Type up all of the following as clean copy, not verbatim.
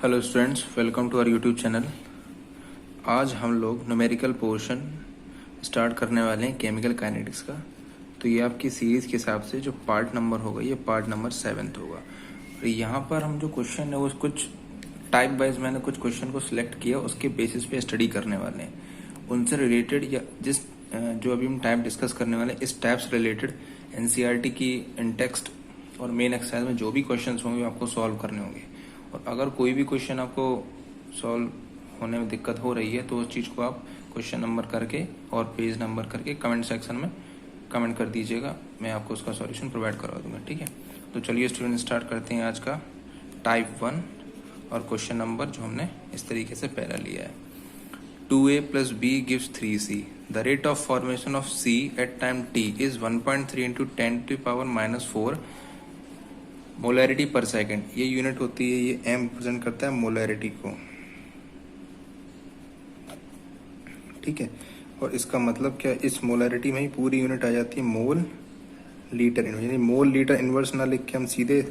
Hello students, welcome to our YouTube channel. आज हम लोग न्यूमेरिकल पोर्शन स्टार्ट करने वाले हैं केमिकल काइनेटिक्स का। तो ये आपकी सीरीज़ के हिसाब से जो पार्ट नंबर होगा ये पार्ट नंबर 7 होगा। और यहाँ पर हम जो क्वेश्चन है वो कुछ टाइप वाइज मैंने कुछ क्वेश्चन को सिलेक्ट किया, उसके बेसिस पे स्टडी करने वाले हैं। उनसे रिलेटेड या जिस जो अभी हम टाइप डिस्कस करने वाले हैं इस टाइप से रिलेटेड एनसीईआरटी की इन टेक्स्ट और मेन एक्सरसाइज में जो भी क्वेश्चन होंगे आपको सॉल्व करने होंगे। और अगर कोई भी क्वेश्चन आपको सॉल्व होने में दिक्कत हो रही है तो उस चीज़ को आप क्वेश्चन नंबर करके और पेज नंबर करके कमेंट सेक्शन में कमेंट कर दीजिएगा, मैं आपको उसका सॉल्यूशन प्रोवाइड करवा दूंगा। ठीक है, तो चलिए स्टूडेंट स्टार्ट करते हैं आज का टाइप 1 और क्वेश्चन नंबर जो हमने इस तरीके से पहला लिया है। 2a + b gives 3c. The rate of formation of c at time t is 1.3 into 10⁻⁻4 molarity पर सेकेंड। ये यूनिट होती है, ये एम रिप्रेजेंट करता है मोलैरिटी को। ठीक है, और इसका मतलब क्या, इस मोलैरिटी में ही पूरी यूनिट आ जाती है मोल लीटर इनवर्स। यानी मोल लीटर इनवर्स ना लिख के हम सीधे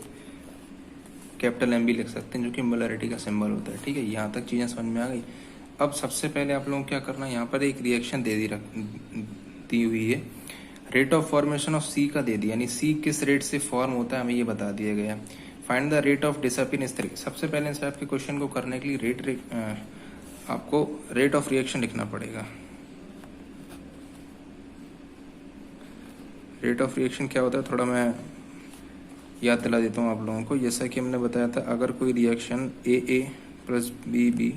कैपिटल एम भी लिख सकते हैं, जो कि मोलैरिटी का सिंबल होता है। ठीक है, यहाँ तक चीज़ें समझ में आ गई। अब सबसे पहले आप लोगों को क्या करना है, यहाँ पर एक रिएक्शन दी हुई है, रेट ऑफ फॉर्मेशन ऑफ सी का दे दिया, यानी सी किस रेट से फॉर्म होता है हमें ये बता दिया गया। Find the rate of disappear इस तरीके। सबसे पहले इस टाइप के क्वेश्चन को करने के लिए आपको रेट ऑफ रिएक्शन लिखना पड़ेगा। रेट ऑफ रिएक्शन क्या होता है थोड़ा मैं याद दिला देता हूँ आप लोगों को। जैसा कि हमने बताया था, अगर कोई reaction AA + BB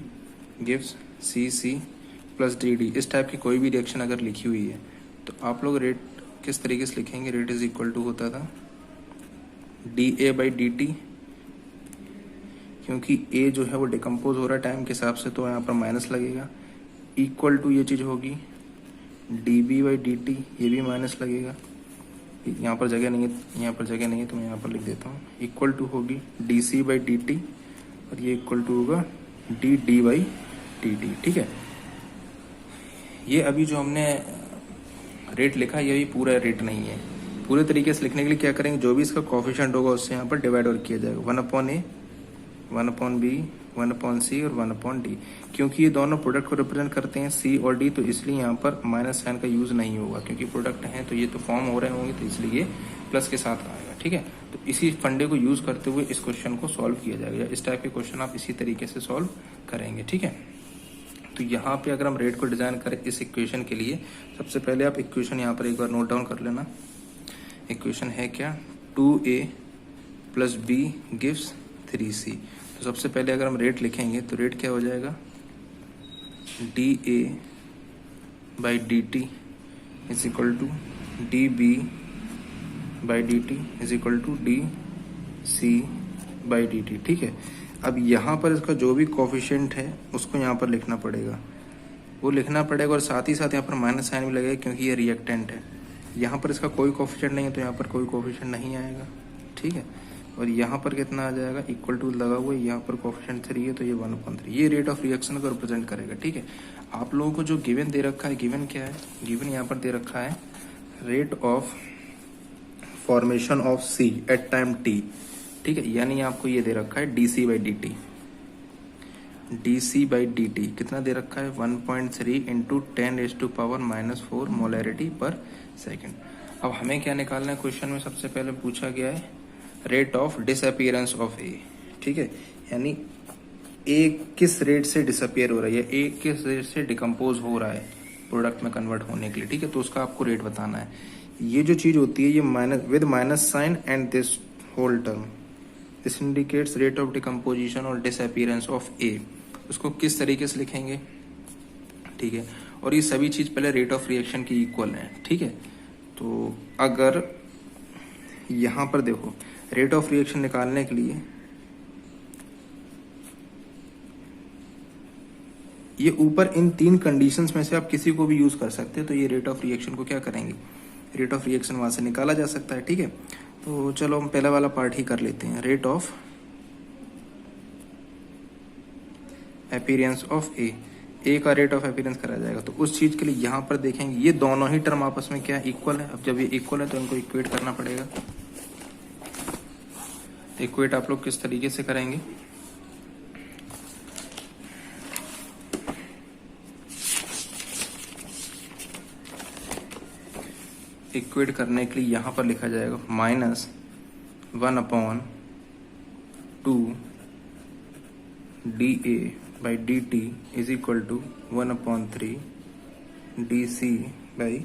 gives CC + DD, इस टाइप की कोई भी रिएक्शन अगर लिखी हुई है तो आप लोग रेट किस तरीके से लिखेंगे। रेट इज इक्वल टू होता था dA/dt, क्योंकि A जो है वो डिकम्पोज हो रहा है टाइम के हिसाब से, तो यहाँ पर माइनस लगेगा। इक्वल टू ये चीज़ होगी dB/dt, ये भी माइनस लगेगा। यहाँ पर जगह नहीं है, यहाँ पर जगह नहीं है तो मैं यहाँ पर लिख देता हूँ। इक्वल टू होगी dC/dt और ये इक्वल टू होगा dD/dt। ठीक है, ये अभी जो हमने रेट लिखा है ये भी पूरा रेट नहीं है। पूरे तरीके से लिखने के लिए क्या करेंगे, जो भी इसका कोफिशिएंट होगा उससे यहाँ पर डिवाइड और किया जाएगा। 1/A, 1/B, 1/C और 1/D। क्योंकि ये दोनों प्रोडक्ट को रिप्रेजेंट करते हैं C और D, तो इसलिए यहाँ पर माइनस साइन का यूज नहीं होगा, क्योंकि प्रोडक्ट हैं तो ये तो फॉर्म हो रहे होंगे, तो इसलिए ये प्लस के साथ आएगा। ठीक है, तो इसी फंडे को यूज करते हुए इस क्वेश्चन को सॉल्व किया जाएगा। इस टाइप के क्वेश्चन आप इसी तरीके से सॉल्व करेंगे। ठीक है, तो यहाँ पे अगर हम रेट को डिजाइन करें इस इक्वेशन के लिए, सबसे पहले आप इक्वेशन यहाँ पर एक बार नोट डाउन कर लेना। इक्वेशन है क्या, 2A + B गिव्स 3C। तो सबसे पहले अगर हम रेट लिखेंगे तो रेट क्या हो जाएगा, dA/dt is equal to dB/dt is equal to dC/dt। ठीक है, अब यहाँ पर इसका जो भी कोफिशिएंट है उसको यहाँ पर लिखना पड़ेगा, वो लिखना पड़ेगा, और साथ ही साथ यहाँ पर माइनस साइन भी लगेगा क्योंकि ये रिएक्टेंट है। यहाँ पर इसका कोई कोफिशिएंट नहीं है तो यहाँ पर कोई कोफिशिएंट नहीं आएगा। ठीक है, और यहाँ पर कितना आ जाएगा, इक्वल टू लगा हुआ है, यहाँ पर कोफिशिएंट 3 है तो ये 1/3। ये रेट ऑफ रिएक्शन को रिप्रेजेंट करेगा। ठीक है, आप लोगों को जो गिवन दे रखा है, गिवन क्या है, गिवन यहाँ पर दे रखा है rate of formation of C at time T। ठीक है, यानी आपको ये दे रखा है dC/dt। dC/dt कितना दे रखा है, 1.3 इंटू 10⁻⁻4 मोलैरिटी पर सेकेंड। अब हमें क्या निकालना है, क्वेश्चन में सबसे पहले पूछा गया है rate of disappearance of A। ठीक है, यानी A किस रेट से डिसअपियर हो रही है, A किस रेट से डिकम्पोज हो रहा है प्रोडक्ट में कन्वर्ट होने के लिए। ठीक है, तो उसका आपको रेट बताना है। ये जो चीज होती है ये minus with minus sign and this whole term, this indicates rate of decomposition और डिसअपियरेंस ऑफ A। उसको किस तरीके से लिखेंगे। ठीक है, और ये सभी चीज पहले रेट ऑफ रिएक्शन की इक्वल है। ठीक है, तो अगर यहां पर देखो रेट ऑफ रिएक्शन निकालने के लिए ये ऊपर इन 3 कंडीशंस में से आप किसी को भी यूज कर सकते हैं, तो ये रेट ऑफ रिएक्शन को क्या करेंगे, रेट ऑफ रिएक्शन वहां से निकाला जा सकता है। ठीक है, तो चलो हम पहला वाला पार्ट ही कर लेते हैं, rate of appearance of A का रेट ऑफ अपीयरेंस करा जाएगा। तो उस चीज के लिए यहाँ पर देखेंगे ये दोनों ही टर्म आपस में क्या इक्वल है। अब जब ये इक्वल है तो इनको इक्वेट करना पड़ेगा। इक्वेट आप लोग किस तरीके से करेंगे, इक्वेट करने के लिए यहाँ पर लिखा जाएगा -1/2 dA by dt is equal to 1/3 dC by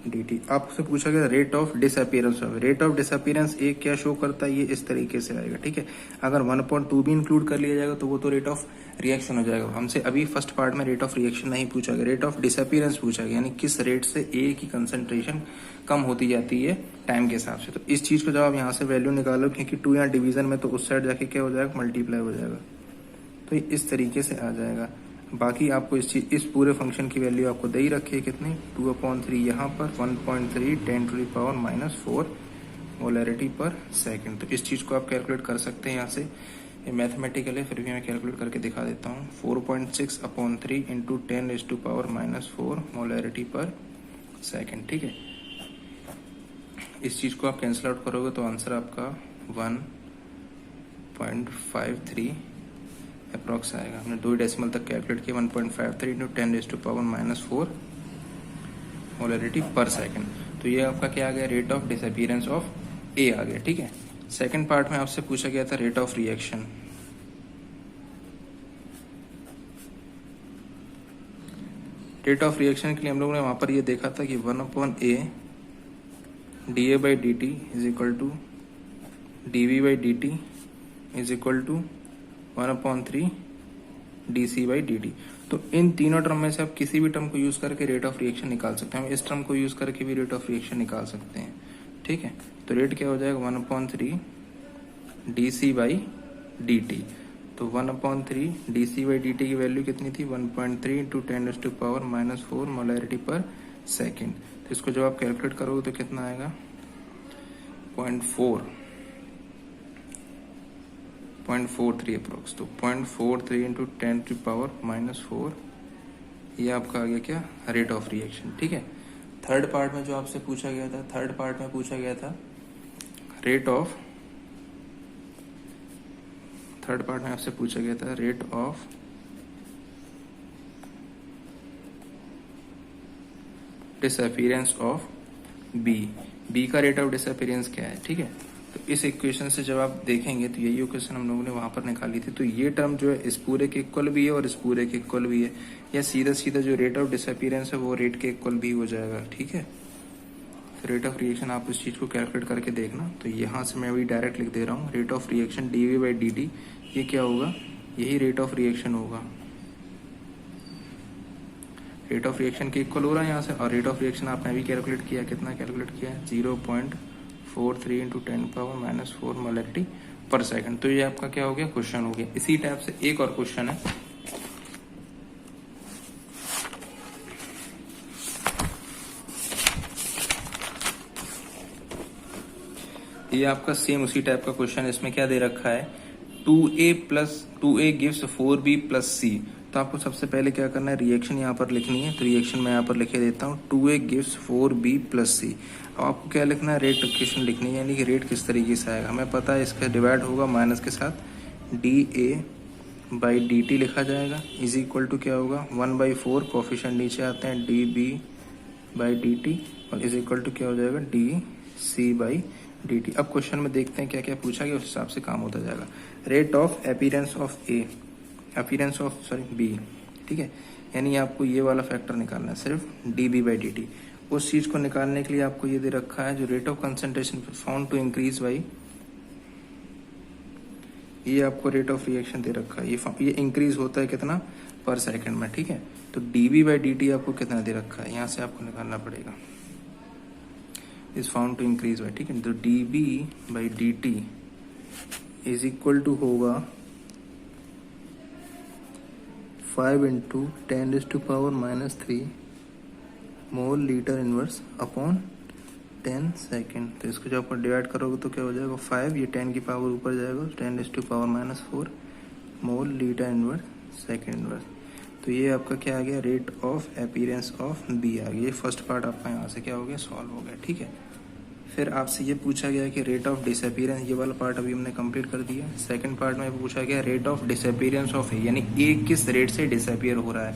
dt। आपसे पूछा गया rate of disappearance. Rate of disappearance एक क्या शो करता है, ये इस तरीके से आएगा, ठीक है। अगर 1/2 भी इंक्लूड कर लिया जाएगा तो वो तो रेट ऑफ रिएक्शन हो जाएगा। हमसे अभी फर्स्ट पार्ट में रेट ऑफ रिएक्शन नहीं पूछा गया, रेट ऑफ डिसअपियरेंस पूछा गया, यानी किस रेट से ए की कंसंट्रेशन कम होती जाती है टाइम के हिसाब से। तो इस चीज को जब आप यहाँ से वैल्यू निकालो, क्योंकि 2 यहाँ डिवीजन में, तो उस साइड जाके क्या हो जाएगा, मल्टीप्लाई हो जाएगा। तो इस तरीके से आ जाएगा। बाकी आपको इस पूरे फंक्शन की वैल्यू आपको दे ही रखी है कितनी, 2/3 यहाँ पर 1.3 10⁻⁴ मोलैरिटी पर सेकेंड। तो इस चीज को आप कैलकुलेट कर सकते हैं यहाँ से। ये मैथमेटिकल है, फिर भी मैं कैलकुलेट करके दिखा देता हूँ। 4.6/3 इंटू 10⁻⁴ मोलैरिटी पर सेकेंड, ठीक है। इस चीज को आप कैंसिल आउट करोगे तो आंसर आपका 1.53 अप्रॉक्स आएगा। हमने 2 डेसिमल तक कैलकुलेट किया। 1.53 इंटू 10⁻⁴ मोलैरिटी पर सेकेंड। तो ये आपका क्या आ गया, रेट ऑफ डिसअपियरेंस ऑफ ए आ गया, ठीक है। सेकेंड पार्ट में आपसे पूछा गया था rate of reaction. Rate of reaction के लिए हम लोगों ने वहां पर ये देखा था कि 1/A dA by dt is equal to dV by dt is equal to 1/3 dC by dt। तो इन तीनों टर्म में से आप किसी भी टर्म को यूज करके रेट ऑफ रिएक्शन निकाल सकते हैं। हम इस टर्म को यूज करके भी रेट ऑफ रिएक्शन निकाल सकते हैं, ठीक है। तो रेट क्या हो जाएगा, 1/3 dC by dt। तो 1/3 dC by dt की वैल्यू कितनी थी, 1.3 इंटू 10⁻⁴ मोलैरिटी पर सेकेंड। तो इसको जब आप कैलकुलेट करोगे तो कितना आएगा, 0.43 अप्रोक्स। तो 0.43 इंटू 10⁻⁴ ये आपका आ गया क्या, रेट ऑफ रिएक्शन, ठीक है। थर्ड पार्ट में जो आपसे पूछा गया था, थर्ड पार्ट में पूछा गया था rate of disappearance of B का रेट ऑफ डिसअपियरेंस क्या है, ठीक है। तो इस इक्वेशन से जब आप देखेंगे तो यही इक्वेशन हम लोगों ने वहां पर निकाली थी। तो ये टर्म जो है इस पूरे के इक्वल भी है और इस पूरे के इक्वल भी है, या सीधा सीधा जो रेट ऑफ डिसअपियरेंस है वो रेट के इक्वल भी हो जाएगा, ठीक है। रेट ऑफ रिएक्शन आप इस चीज को कैलकुलेट करके देखना। तो यहाँ से मैं अभी डायरेक्ट लिख दे रहा हूँ, rate of reaction dV by dt, ये क्या होगा, यही रेट ऑफ रिएक्शन होगा। रेट ऑफ रिएक्शन के इक्वल हो रहा है यहाँ से। और रेट ऑफ रिएक्शन आपने अभी कैलकुलेट किया, कितना कैलकुलेट किया, 0.43 इंटू 10⁻⁴ मोलैरिटी पर सेकेंड। तो ये आपका क्या हो गया, क्वेश्चन हो गया। इसी टाइप से एक और क्वेश्चन है, ये आपका सेम उसी टाइप का क्वेश्चन है। इसमें क्या दे रखा है, 2A gives 4B plus C। तो आपको सबसे पहले क्या करना है, रिएक्शन यहाँ पर लिखनी है। तो रिएक्शन मैं यहाँ पर लिखे देता हूँ, 2A gives 4B plus C। अब आपको क्या लिखना है, रेट इक्वेशन लिखनी है, यानी कि रेट किस तरीके से आएगा। हमें पता है इसका डिवाइड होगा माइनस के साथ, dA बाई dt लिखा जाएगा, इज इक्वल टू क्या होगा, 1/4 कोफिशिएंट नीचे आते हैं, dB बाई dt, और इज इक्वल टू क्या हो जाएगा, dC बाई dt। अब क्वेश्चन में देखते हैं क्या क्या पूछा गया, उस हिसाब से काम होता जाएगा। Rate of appearance of B, ठीक है, यानी आपको ये वाला फैक्टर निकालना है, सिर्फ dB बाई dt। उस चीज को निकालने के लिए आपको ये दे रखा है, जो rate of concentration found to increase by, ये आपको रेट ऑफ रिएक्शन दे रखा है, ये इंक्रीज होता है कितना, पर सेकंड में, ठीक है। तो dB बाई dt आपको कितना दे रखा है, यहाँ से आपको निकालना पड़ेगा, is found to increase by, ठीक है। तो dB by dt is equal to होगा 5 into 10⁻³ mole litre inverse upon 10 second. तो इसको जब आप डिवाइड करोगे तो क्या हो जाएगा, 5, ये 10 की पावर ऊपर जाएगा, 10⁻⁴ mole litre inverse second inverse. तो ये आपका क्या आ गया, rate of appearance of B आ गया। ये फर्स्ट पार्ट आपका यहाँ से क्या हो गया, सॉल्व हो गया, ठीक है। फिर आपसे ये पूछा गया कि रेट ऑफ डिसअपीयरेंस, ये वाला पार्ट अभी हमने कंप्लीट कर दिया। सेकंड पार्ट में पूछा गया रेट ऑफ डिसअपीयरेंस ऑफ ए, यानी ए किस रेट से डिसअपीयर हो रहा है।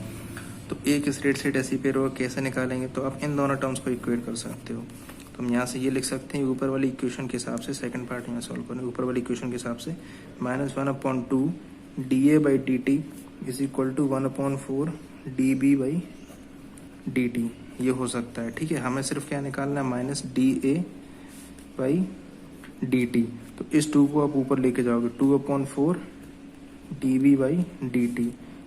तो ए किस रेट से डिसअपीयर होगा, कैसे निकालेंगे, तो आप इन दोनों टर्म्स को इक्वेट कर सकते हो। तो हम यहाँ से ये लिख सकते हैं ऊपर वाली इक्वेशन के हिसाब से, सेकंड पार्ट यहाँ सॉल्व करें ऊपर वाली इक्वेशन के हिसाब से, -1/2 dA/dt is equal to 1/4 dB/dt ये हो सकता है। ठीक है, हमें सिर्फ क्या निकालना है, -dA/dt। तो इस 2 को आप ऊपर लेके जाओगे, 2/4 dB/dt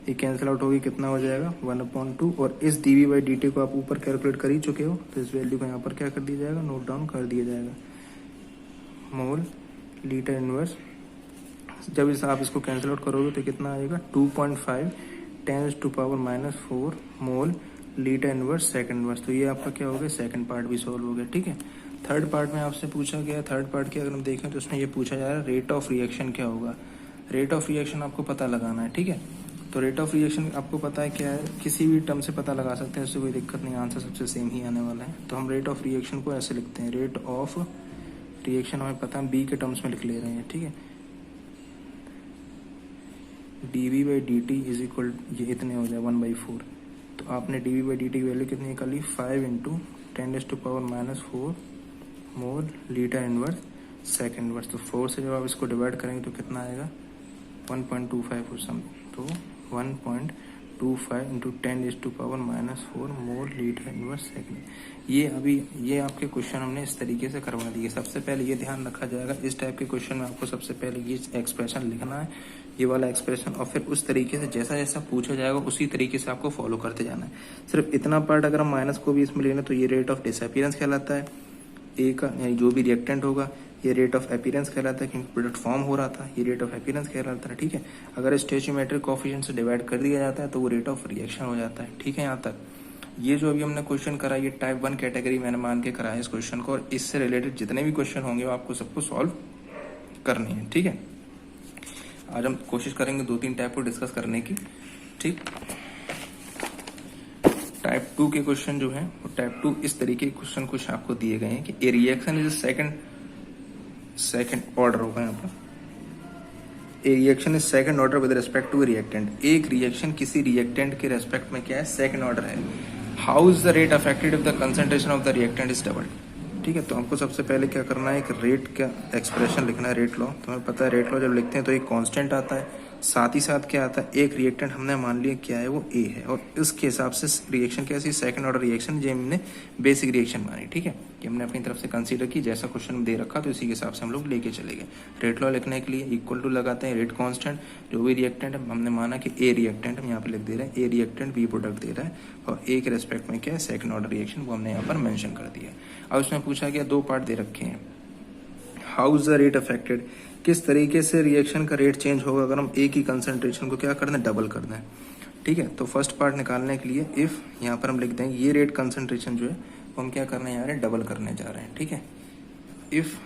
ये कैंसिल आउट होगी, कितना हो जाएगा 1/2, और इस dB/dt को आप ऊपर कैलकुलेट कर ही चुके हो, तो इस वैल्यू को यहाँ पर क्या कर दिया जाएगा, नोट डाउन कर दिया जाएगा, मोल लीटर इनवर्स। जब आप इसको कैंसिल आउट करोगे तो कितना आएगा, 2.5 10⁻⁻⁴ मोल लीटर इनवर्स सेकंड इनवर्स। तो ये आपका क्या हो गया, सेकंड पार्ट भी सॉल्व हो गया। ठीक है, थर्ड पार्ट में आपसे पूछा गया, थर्ड पार्ट की अगर हम देखें तो उसमें ये पूछा जा रहा है रेट ऑफ रिएक्शन क्या होगा। रेट ऑफ रिएक्शन आपको पता लगाना है। ठीक है, तो रेट ऑफ रिएक्शन आपको पता है क्या है, किसी भी टर्म से पता लगा सकते हैं, उससे कोई दिक्कत नहीं, आंसर सबसे सेम ही आने वाला है। तो हम रेट ऑफ रिएक्शन को ऐसे लिखते हैं, रेट ऑफ रिएक्शन हमें पता है, बी के टर्म्स में लिख ले रहे हैं। ठीक है, dB/dt इज इक्वल, ये इतने हो जाए 1/4। तो आपने dB/dt की वैल्यू कितनी निकाली, 5 × 10⁻⁻⁴ मोल लीटर इनवर्स सेकंड इनवर्स। तो 4 से जब आप इसको डिवाइड करेंगे तो कितना आएगा, 1.25 और सम, तो 1.25 × 10⁻⁻⁴ मोल लीटर इनवर्स सेकंड। ये आपके क्वेश्चन हमने इस तरीके से करवा दिए। सबसे पहले ये ध्यान रखा जाएगा, इस टाइप के क्वेश्चन में आपको सबसे पहले ये एक्सप्रेशन लिखना है, ये वाला एक्सप्रेशन, और फिर उस तरीके से जैसा जैसा पूछा जाएगा उसी तरीके से आपको फॉलो करते जाना है। सिर्फ इतना पार्ट अगर हम माइनस को भी इसमें लेना तो ये रेट ऑफ डिसअपीयरेंस कहलाता है, ए का यानी जो भी रिएक्टेंट होगा, ये रेट ऑफ अपीयरेंस कहलाता है क्योंकि प्रोडक्ट फॉर्म हो रहा था, ये रेट ऑफ अपीयरेंस कहलाता है। ठीक है, अगर स्टोइचियोमेट्रिक कोएफिशिएंट से डिवाइड कर दिया जाता है तो वो रेट ऑफ रिएक्शन हो जाता है। ठीक है, यहाँ तक ये जो अभी हमने क्वेश्चन करा, ये टाइप 1 कैटेगरी मैंने मान के करा है इस क्वेश्चन को, और इससे रिलेटेड जितने भी क्वेश्चन होंगे वो आपको सबको सॉल्व करने हैं। ठीक है, आज हम कोशिश करेंगे 2-3 टाइप को डिस्कस करने की। ठीक, टाइप 2 के क्वेश्चन जो है वो टाइप 2 इस तरीके के क्वेश्चन कुछ आपको दिए गए हैं कि a reaction is second order होगा यहाँ पर, a reaction is second order with respect to reactant. एक रिएक्शन किसी रिएक्टेंट के रेस्पेक्ट में क्या है, सेकंड ऑर्डर है। How is the rate affected if the concentration of the reactant is double. ठीक है, तो हमको सबसे पहले क्या करना है, एक रेट का एक्सप्रेशन लिखना है, रेट लॉ। तो हमें पता है रेट लॉ जब लिखते हैं तो एक कांस्टेंट आता है, साथ ही साथ क्या आता है, एक रिएक्टेंट हमने मान लिया क्या है, वो ए है, और इसके हिसाब से रिएक्शन कैसी, सेकंड ऑर्डर रिएक्शन, जो हमने बेसिक रिएक्शन मानी। ठीक है, कि हमने अपनी तरफ से कंसीडर की, जैसा क्वेश्चन दे रखा तो इसी के हिसाब से हम लोग लेके चले गए। रेट लॉ लिखने के लिए इक्वल टू लगाते हैं, रेट कांस्टेंट, जो भी रिएक्टेंट है हमने माना कि ए रिएक्टेंट, हम यहाँ पे लिख दे रहे हैं ए रिएक्टेंट, बी प्रोडक्ट दे रहा है, और ए के रेस्पेक्ट में क्या है, सेकंड ऑर्डर रिएक्शन, वो हमने यहाँ पर मेंशन कर दिया। अब इसमें पूछा गया, 2 पार्ट दे रखे हैं, how is the rate affected, किस तरीके से रिएक्शन का रेट चेंज होगा अगर हम एक ही कंसंट्रेशन को क्या करना है, डबल करना है। ठीक है, तो फर्स्ट पार्ट निकालने के लिए इफ यहाँ पर हम लिख देंगे ये रेट कंसंट्रेशन जो है वो हम क्या करने जा रहे हैं, डबल करने जा रहे हैं। ठीक है, इफ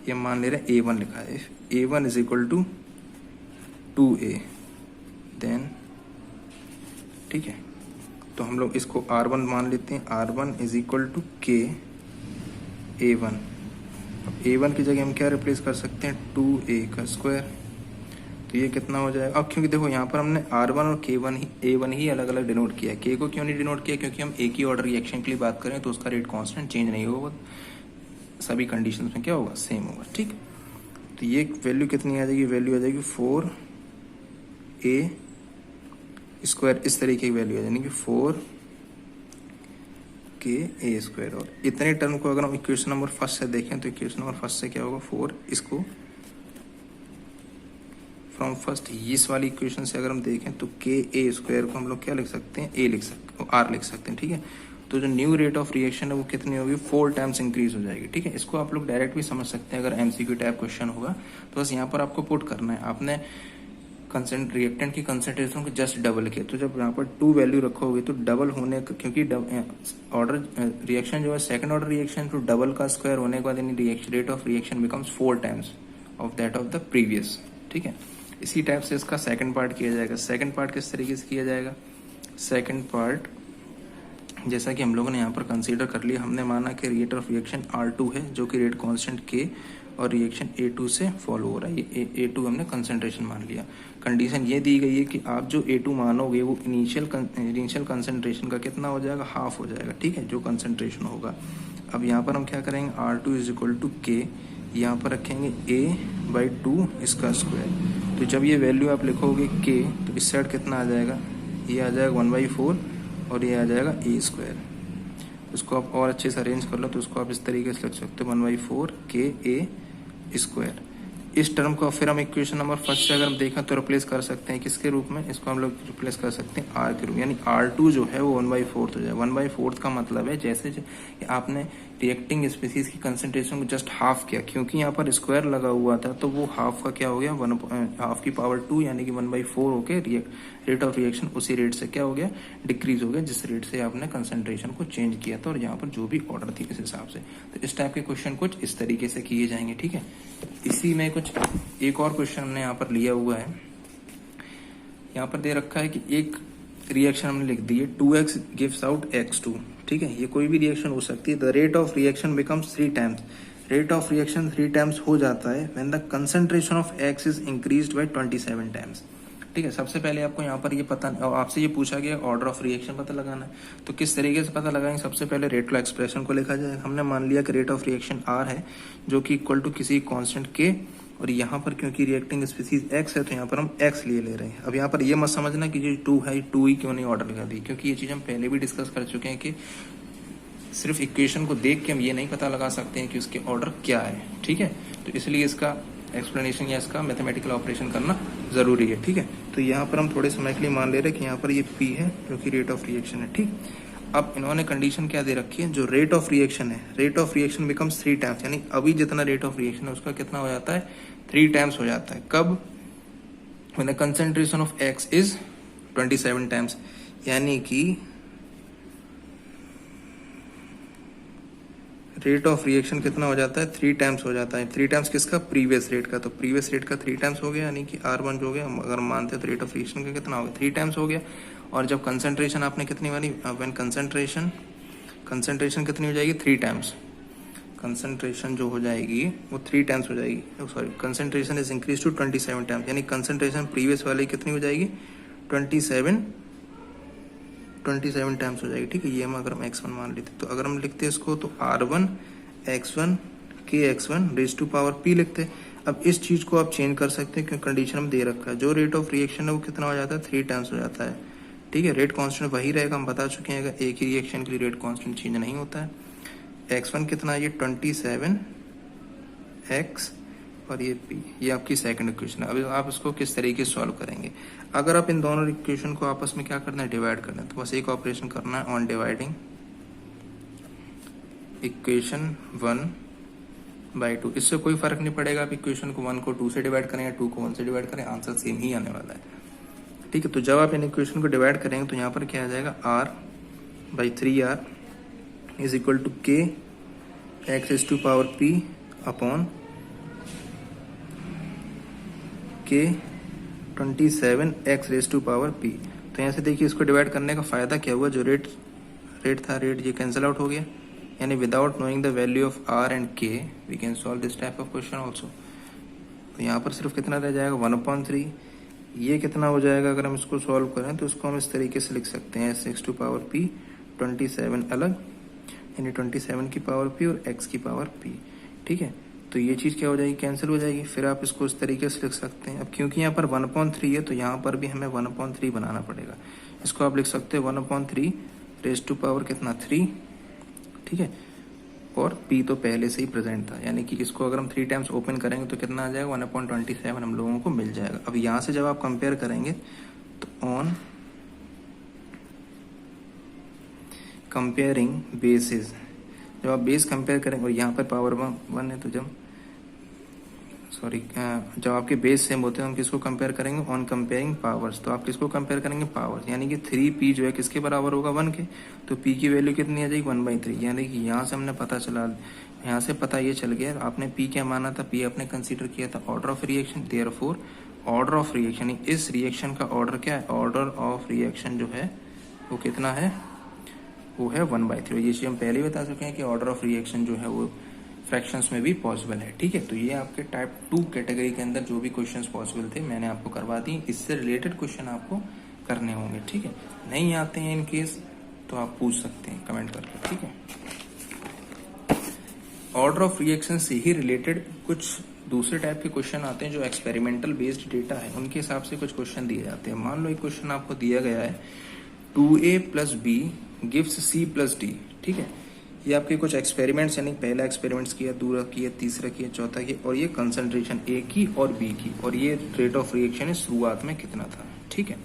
ये मान ले रहे हैं A1 लिखा है, if A1 is equal to 2A then, ठीक है, तो हम लोग इसको R1 मान लेते हैं, R1 is equal to K A1। A1 की जगह हम क्या रिप्लेस कर सकते हैं, 2A का स्क्वायर, तो ये कितना हो जाएगा। अब क्योंकि देखो यहाँ पर हमने R1 और A1 ही अलग अलग डिनोट किया है, K को क्यों नहीं डिनोट किया, क्योंकि हम एक ही ऑर्डर रिएक्शन के लिए बात करें तो उसका रेट कांस्टेंट चेंज नहीं होगा, सभी कंडीशंस में क्या होगा, सेम होगा। ठीक, तो ये वैल्यू कितनी आ जाएगी, वैल्यू आ जाएगी 4A स्क्वायर, इस तरीके की वैल्यू आ जाएगी कि 4KA स्क्वायर। और इतने टर्म को अगर हम इक्वेशन नंबर फर्स्ट से देखें तो इक्वेशन नंबर फर्स्ट से क्या होगा, 4, इसको फ्रॉम फर्स्ट इस वाली इक्वेशन से अगर हम देखें तो KA स्क्वायर को हम लोग क्या लिख सकते हैं, A लिख सकते हैं, R लिख सकते हैं। ठीक है, तो जो न्यू रेट ऑफ रिएक्शन है वो कितनी होगी, 4 टाइम्स इंक्रीज हो जाएगी। ठीक है, इसको आप लोग डायरेक्ट भी समझ सकते हैं, अगर MCQ टाइप क्वेश्चन होगा तो बस यहाँ पर आपको पुट करना है, आपने रिएक्टेंट की कंसंट्रेशन को जस्ट डबल किया, तो जब यहाँ पर 2 वैल्यू रखोगे तो डबल होने का, क्योंकि ऑर्डर रिएक्शन जो है सेकंड ऑर्डर रिएक्शन, तो डबल का स्क्वायर होने के बाद rate of reaction becomes 4 times of that of the previous. ठीक है, इसी टाइप से इसका सेकंड पार्ट किया जाएगा। सेकंड पार्ट किस तरीके से किया जाएगा, सेकंड पार्ट जैसा कि हम लोगों ने यहाँ पर कंसीडर कर लिया, हमने माना कि रेट ऑफ रिएक्शन R2 है जो कि रेट कांस्टेंट K और रिएक्शन A2 से फॉलो हो रहा है, ये A2 हमने कंसंट्रेशन मान लिया। कंडीशन ये दी गई है कि आप जो A2 मानोगे वो इनिशियल कंसंट्रेशन का कितना हो जाएगा, हाफ हो जाएगा। ठीक है, जो कंसंट्रेशन होगा अब यहाँ पर हम क्या करेंगे, R2 इज इक्वल टू के, यहाँ पर रखेंगे a/2 इसका स्क्वायर। तो जब ये वैल्यू आप लिखोगे k, तो इस साइड कितना आ जाएगा, ये आ जाएगा 1/4 और ये आ जाएगा a स्क्वायर। इसको आप और अच्छे से अरेंज कर लो तो उसको आप इस तरीके से लिख सकते हो 1/4 के a स्क्वायर। इस टर्म को फिर हम इक्वेशन नंबर फर्स्ट से अगर हम देखें तो रिप्लेस कर सकते हैं किसके रूप में, इसको हम लोग रिप्लेस कर सकते हैं r के रूप में, यानी R2 जो है वो 1/4 हो जाए। 1/4 का मतलब है जैसे आपने रिएक्टिंग स्पीसीज की कंसंट्रेशन को जस्ट हाफ किया, क्योंकि यहाँ पर स्क्वायर लगा हुआ था तो वो हाफ का क्या हो गया, हाफ की पावर 2 यानी कि 1/4 हो के रेट ऑफ रिएक्शन उसी रेट से क्या हो गया, डिक्रीज हो गया जिस रेट से आपने कंसंट्रेशन को चेंज किया था और यहाँ पर जो भी ऑर्डर थी इस हिसाब से। तो इस टाइप के क्वेश्चन कुछ इस तरीके से किए जाएंगे, ठीक है। इसी में कुछ एक और क्वेश्चन हमने यहाँ पर लिया हुआ है, यहाँ पर दे रखा है कि एक रिएक्शन हमने लिख दी है 2x गिव्स आउट x2, ठीक है। ये कोई भी रिएक्शन हो सकती है। The rate of reaction becomes 3 times, rate of reaction 3 times हो जाता है when the concentration of x is increased by 27 times, ठीक है। सबसे पहले आपको यहाँ पर ये पता, आपसे ये पूछा गया ऑर्डर ऑफ रिएक्शन पता लगाना है, तो किस तरीके से पता लगाएंगे। सबसे पहले रेट लॉ एक्सप्रेशन को लिखा जाए। हमने मान लिया कि रेट ऑफ रिएक्शन r है जो कि इक्वल टू किसी कांस्टेंट k, और यहाँ पर क्योंकि रिएक्टिंग स्पीसीज x है तो यहाँ पर हम x ले रहे हैं। अब यहाँ पर ये मत समझना कि जो 2 है 2 ही क्यों नहीं ऑर्डर लगा दी, क्योंकि ये चीज़ हम पहले भी डिस्कस कर चुके हैं कि सिर्फ इक्वेशन को देख के हम ये नहीं पता लगा सकते हैं कि उसके ऑर्डर क्या है, ठीक है। तो इसलिए इसका एक्सप्लेनेशन या इसका मैथमेटिकल ऑपरेशन करना जरूरी है, ठीक है। तो यहाँ पर हम थोड़े समय के लिए मान ले रहे हैं कि यहाँ पर ये P है जो कि रेट ऑफ रिएक्शन है, ठीक। अब इन्होंने कंडीशन क्या दे रखी है, जो रेट ऑफ रिएक्शन है, rate of reaction becomes 3 times, यानी अभी जितना रेट ऑफ रिएक्शन है उसका कितना हो जाता है, 3 टाइम्स हो जाता है। कब, when the concentration of x is 27 times, यानी कि रेट ऑफ रिएक्शन कितना हो जाता है, 3 टाइम्स हो जाता है। 3 टाइम्स किसका, प्रीवियस रेट का, तो प्रीवियस रेट का 3 टाइम्स हो गया, यानी कि R1 जो हो गया, अगर मानते हैं तो रेट ऑफ रिएक्शन का कितना हो गया, 3 टाइम्स हो गया। और जब कंसंट्रेशन आपने कितनी वाली, व्हेन कंसंट्रेशन कितनी हो जाएगी, 3 टाइम्स, कंसंट्रेशन जो हो जाएगी वो 3 टाइम्स हो जाएगी, sorry concentration is increase to 27 times, यानी कंसंट्रेशन प्रीवियस वाली कितनी हो जाएगी, 27 टाइम्स हो जाएगी, ठीक है। ये हम अगर हम x1 मान लेते तो अगर हम लिखते इसको तो R1 x1 k x1 raise to power p लिखते। अब इस चीज को आप चेंज कर सकते हैं क्योंकि कंडीशन में दे रखा है, जो रेट ऑफ रिएक्शन है वो कितना हो जाता है, 3 टाइम्स हो जाता है, ठीक है। रेट कांस्टेंट वही रहेगा, हम बता चुके हैं, अगर एक ही रिएक्शन के लिए रेट कांस्टेंट चेंज नहीं होता है। x1 कितना है, ये 27x और ये p, ये आपकी सेकंड इक्वेशन है। अभी आप इसको किस तरीके से सॉल्व करेंगे, अगर आप इन दोनों इक्वेशन को आपस में क्या करना है, डिवाइड करना है, तो बस एक ऑपरेशन करना है ऑन डिवाइडिंग इक्वेशन 1/2। इससे कोई फर्क नहीं पड़ेगा आप इक्वेशन को 1 को 2 से डिवाइड करें या 2 को 1 से डिवाइड करें, आंसर सेम ही आने वाला है, ठीक है। तो जब आप इन इक्वेशन को डिवाइड करेंगे तो यहाँ पर क्या आ जाएगा, R/3R is equal to k x raise to power p upon k 27x raise to power p। तो यहाँ से देखिए इसको डिवाइड करने का फायदा क्या हुआ, जो रेट था, रेट ये कैंसिल आउट हो गया, यानी without knowing the value of r and k we can solve this type of question also. तो यहाँ पर सिर्फ कितना रह जाएगा, 1/3। ये कितना हो जाएगा, अगर हम इसको सॉल्व करें तो इसको हम इस तरीके से लिख सकते हैं, s टू पावर p 27 अलग, यानी 27 की पावर p और x की पावर p, ठीक है। तो ये चीज़ क्या हो जाएगी, कैंसिल हो जाएगी। फिर आप इसको इस तरीके से लिख सकते हैं। अब क्योंकि यहाँ पर 1/3 है तो यहाँ पर भी हमें 1/3 बनाना पड़ेगा। इसको आप लिख सकते हैं 1/3 रेज टू पावर कितना, 3, ठीक है। और p तो पहले से ही प्रेजेंट था, यानी कि इसको अगर हम 3 टाइम्स ओपन करेंगे तो कितना आ जाएगा, 1/27 हम लोगों को मिल जाएगा। अब यहाँ से जब आप कंपेयर करेंगे तो ऑन कंपेयरिंग बेसिस, जब आप बेस कंपेयर करेंगे और यहाँ पर पावर 1 है तो जब आपके बेस सेम होते हैं हम किसको कंपेयर करेंगे, ऑन कंपेयरिंग पावर्स। तो आप किसको कंपेयर करेंगे, पावर्स, यानी कि 3p जो है किसके बराबर होगा, 1 के। तो p की वैल्यू कितनी आ जाएगी, 1/3, यानी कि यहाँ से हमने पता चला, यहाँ से पता ये चल गया, आपने p क्या माना था, p आपने कंसीडर किया था order of reaction, therefore order of reaction, इस रिएक्शन का ऑर्डर क्या है, ऑर्डर ऑफ रिएक्शन जो है वो कितना है, वो है 1/3। ये चीज़ हम पहले ही बता चुके हैं कि ऑर्डर ऑफ रिएक्शन जो है वो फ्रैक्शंस में भी पॉसिबल है, ठीक है। तो ये आपके टाइप 2 कैटेगरी के अंदर जो भी क्वेश्चंस पॉसिबल थे मैंने आपको करवा दी, इससे रिलेटेड क्वेश्चन आपको करने होंगे, ठीक है। नहीं आते हैं इन केस तो आप पूछ सकते हैं कमेंट करके, ठीक है। ऑर्डर ऑफ रिएक्शन से ही रिलेटेड कुछ दूसरे टाइप के क्वेश्चन आते हैं जो एक्सपेरिमेंटल बेस्ड डेटा है उनके हिसाब से कुछ क्वेश्चन दिए जाते हैं। मान लो एक क्वेश्चन आपको दिया गया है 2a plus b gives c plus d, ठीक है। ये आपके कुछ एक्सपेरिमेंट्स, यानी पहला एक्सपेरिमेंट्स किया, दूसरा किया, तीसरा किया, चौथा किया, और ये कंसंट्रेशन ए की और बी की, और ये रेट ऑफ रिएक्शन है शुरुआत में कितना था, ठीक है।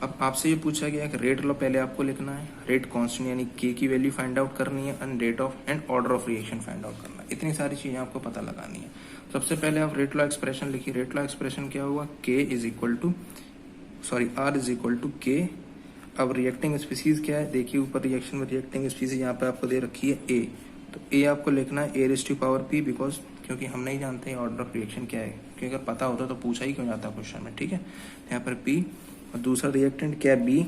अब आपसे ये पूछा गया कि रेट लॉ पहले आपको लिखना है, रेट कांस्टेंट यानी के की वैल्यू फाइंड आउट करनी है, and rate of and order of reaction find out करना है। इतनी सारी चीजें आपको पता लगानी है। सबसे पहले आप रेट लॉ एक्सप्रेशन लिखिए। रेट लॉ एक्सप्रेशन क्या हुआ, K is equal to R is equal to K. अब रिएक्टिंग स्पीसीज क्या है, देखिए ऊपर रिएक्शन में रिएक्टिंग स्पीसीज यहाँ पे आपको दे रखी है ए, तो ए आपको लिखना है a raise to power p, because क्योंकि हम नहीं जानते ऑर्डर ऑफ रिएक्शन क्या है, क्योंकि अगर पता होता तो पूछा ही क्यों जाता क्वेश्चन में, ठीक है। यहाँ पर पी, और दूसरा रिएक्टेंट क्या है बी,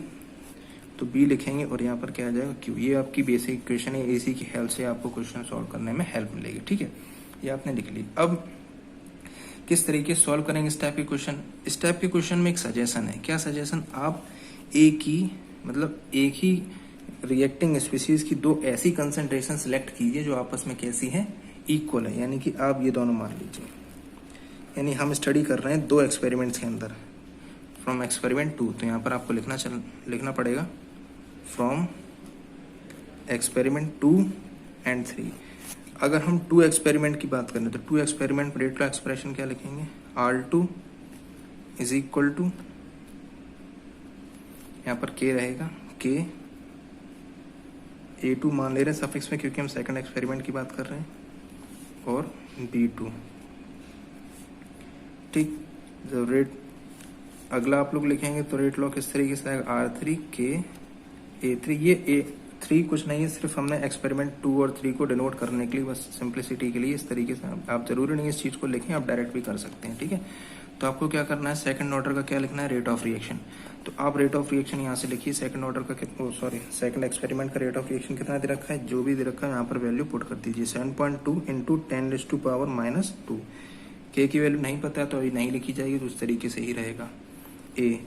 तो बी लिखेंगे, और यहाँ पर क्या आ जाएगा क्यू। ये आपकी बेसिक इक्वेशन है, इसी की हेल्प से आपको क्वेश्चन सॉल्व करने में हेल्प मिलेगी, ठीक है। ये आपने लिख ली। अब किस तरीके से सॉल्व करेंगे इस टाइप के क्वेश्चन। इस टाइप के क्वेश्चन में एक सजेशन है। क्या सजेशन, आप एक ही रिएक्टिंग स्पीसीज की दो ऐसी कंसंट्रेशन सिलेक्ट कीजिए जो आपस में कैसी है, इक्वल है। यानी कि आप ये दोनों मान लीजिए, यानी हम स्टडी कर रहे हैं दो एक्सपेरिमेंट्स के अंदर, फ्रॉम एक्सपेरिमेंट 2, तो यहाँ पर आपको लिखना पड़ेगा फ्रॉम एक्सपेरिमेंट 2 एंड 3। अगर हम 2 एक्सपेरिमेंट की बात करें तो 2 एक्सपेरिमेंट पर रेट लॉ एक्सप्रेशन क्या लिखेंगे, R2 इज इक्वल टू, यहाँ पर K रहेगा, K A2 मान ले रहे हैं सफिक्स में क्योंकि हम सेकंड एक्सपेरिमेंट की बात कर रहे हैं, और B2, ठीक। जब रेट अगला आप लोग लिखेंगे तो रेट लॉ किस तरीके से आएगा, R3 K A3। ये A3 कुछ नहीं है, सिर्फ हमने एक्सपेरिमेंट 2 और 3 को डिनोट करने के लिए, बस सिंप्लिसिटी के लिए इस तरीके से। आप जरूरी नहीं इस चीज को लिखें, आप डायरेक्ट भी कर सकते हैं, ठीक है। तो आपको क्या करना है, सेकंड ऑर्डर का क्या लिखना है, रेट ऑफ रिएक्शन। तो आप रेट ऑफ रिएक्शन यहाँ से लिखिए, सेकंड ऑर्डर का सेकंड एक्सपेरिमेंट का रेट ऑफ रिएक्शन कितना दे रखा है, जो भी दे रखा है यहाँ पर वैल्यू पुट कर दीजिए, 7.2 इंटू 10⁻⁻²। के की वैल्यू नहीं पता है तो अभी नहीं लिखी जाएगी, तो उस तरीके से ही रहेगा। ए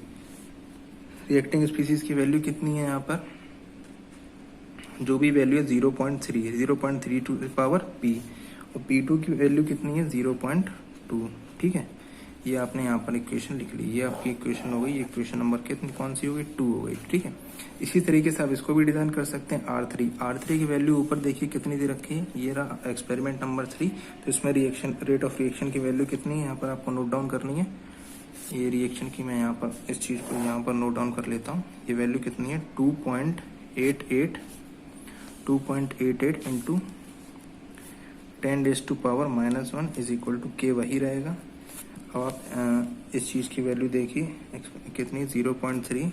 रिएक्टिंग स्पीसीज की वैल्यू कितनी है, यहाँ पर जो भी वैल्यू है 0.3 है, 0.3 टू पावर पी, और P2 की वैल्यू कितनी है 0.2, ठीक है। ये आपने यहाँ पर इक्वेशन लिख ली, ये आपकी इक्वेशन हो गई। ये इक्वेशन नंबर कितनी कौन सी हो गई, 2 हो गई, ठीक है। इसी तरीके से आप इसको भी डिजाइन कर सकते हैं। R3 की वैल्यू ऊपर देखिए कितनी दे रखी है, ये रहा एक्सपेरिमेंट नंबर 3। तो इसमें रिएक्शन रेट ऑफ रिएक्शन की वैल्यू कितनी है, यहाँ पर आपको नोट डाउन करनी है। ये रिएक्शन की मैं यहाँ पर इस चीज को यहाँ पर नोट डाउन कर लेता हूँ। ये वैल्यू कितनी है 2.88 into 10⁻⁻1 is equal to K, वही रहेगा। अब आप इस चीज की वैल्यू देखिए कितनी, 0.3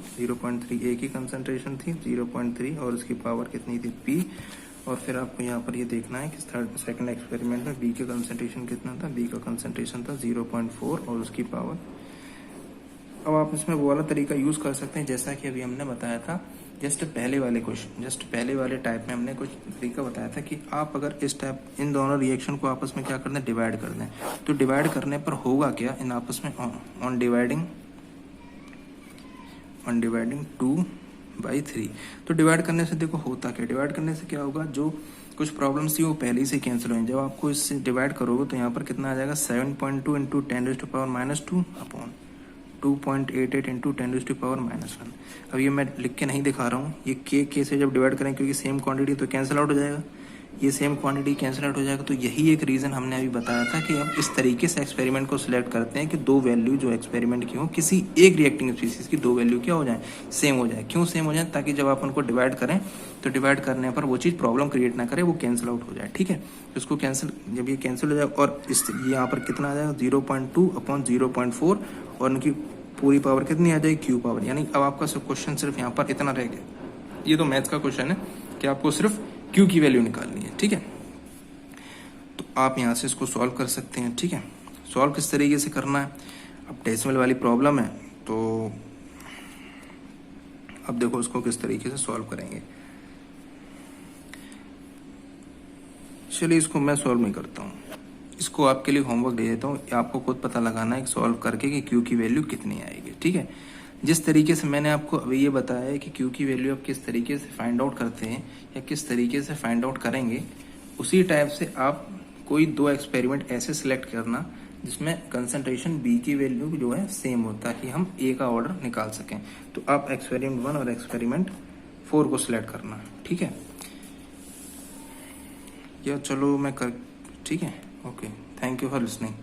A की कंसंट्रेशन थी 0.3, और उसकी पावर कितनी थी P। और फिर आपको यहाँ पर ये देखना है कि सेकंड एक्सपेरिमेंट में B का कंसंट्रेशन कितना था, B का कंसंट्रेशन था 0.4 और उसकी पावर। अब आप इसमें वो वाला तरीका यूज कर सकते हैं जैसा कि अभी हमने बताया था, जस्ट पहले वाले टाइप में हमने कुछ तरीका बताया था कि आप अगर इस टाइप इन दोनों रिएक्शन को आपस में क्या कर दें, डिवाइड कर दें। तो डिवाइड करने पर होगा क्या, इन आपस में ऑन डिवाइडिंग 2/3। तो डिवाइड करने से देखो होता क्या, डिवाइड करने से क्या होगा, जो कुछ प्रॉब्लम्स थी वो पहले ही से कैंसिल हो। जब आपको इससे डिवाइड करोगे तो यहाँ पर कितना आ जाएगा, 7.2 इंटू 10⁻⁻² अपॉन 2.88 इंटू 10⁻⁻1। अब ये मैं लिख के नहीं दिखा रहा हूँ, ये के से जब डिवाइड करें क्योंकि सेम क्वांटिटी तो कैंसिल आउट हो जाएगा, ये सेम क्वांटिटी कैंसिल आउट हो जाएगा। तो यही एक रीजन हमने अभी बताया था कि हम इस तरीके से एक्सपेरिमेंट को सिलेक्ट करते हैं कि दो वैल्यू जो एक्सपेरिमेंट की हो, किसी एक रिएक्टिंग स्पीसीज की दो वैल्यू क्या हो जाए, सेम हो जाए। क्यों सेम हो जाए, ताकि जब आप उनको डिवाइड करें तो डिवाइड करने पर वो चीज़ प्रॉब्लम क्रिएट ना करे, वो कैंसिल आउट हो जाए, ठीक है। उसको कैंसिल, जब ये कैंसिल हो जाए और इस यहाँ पर कितना आ जाएगा 0.2 अपॉन 0.4, और उनकी पूरी पावर कितनी आ जाएगी, Q पावर। यानी अब आपका सब क्वेश्चन सिर्फ यहाँ पर इतना रह गया। ये तो मैथ्स का क्वेश्चन है कि आपको सिर्फ Q की वैल्यू निकालनी है, ठीक है। तो आप यहाँ से इसको सॉल्व कर सकते हैं, ठीक है। सॉल्व किस तरीके से करना है, अब डेसिमल वाली प्रॉब्लम है तो अब देखो उसको किस तरीके से सॉल्व करेंगे। चलिए इसको मैं सॉल्व नहीं करता हूँ, इसको आपके लिए होमवर्क दे देता हूँ। आपको खुद पता लगाना है सॉल्व करके कि Q की वैल्यू कितनी आएगी, ठीक है। जिस तरीके से मैंने आपको अभी ये बताया है कि Q की वैल्यू आप किस तरीके से फाइंड आउट करते हैं या किस तरीके से फाइंड आउट करेंगे, उसी टाइप से आप कोई 2 एक्सपेरिमेंट ऐसे सिलेक्ट करना जिसमें कंसंट्रेशन बी की वैल्यू जो है सेम हो, ताकि हम ए का ऑर्डर निकाल सकें। तो आप एक्सपेरिमेंट 1 और एक्सपेरिमेंट 4 को सिलेक्ट करना, ठीक है। या चलो मैं कर, ठीक है, okay, thank you for listening.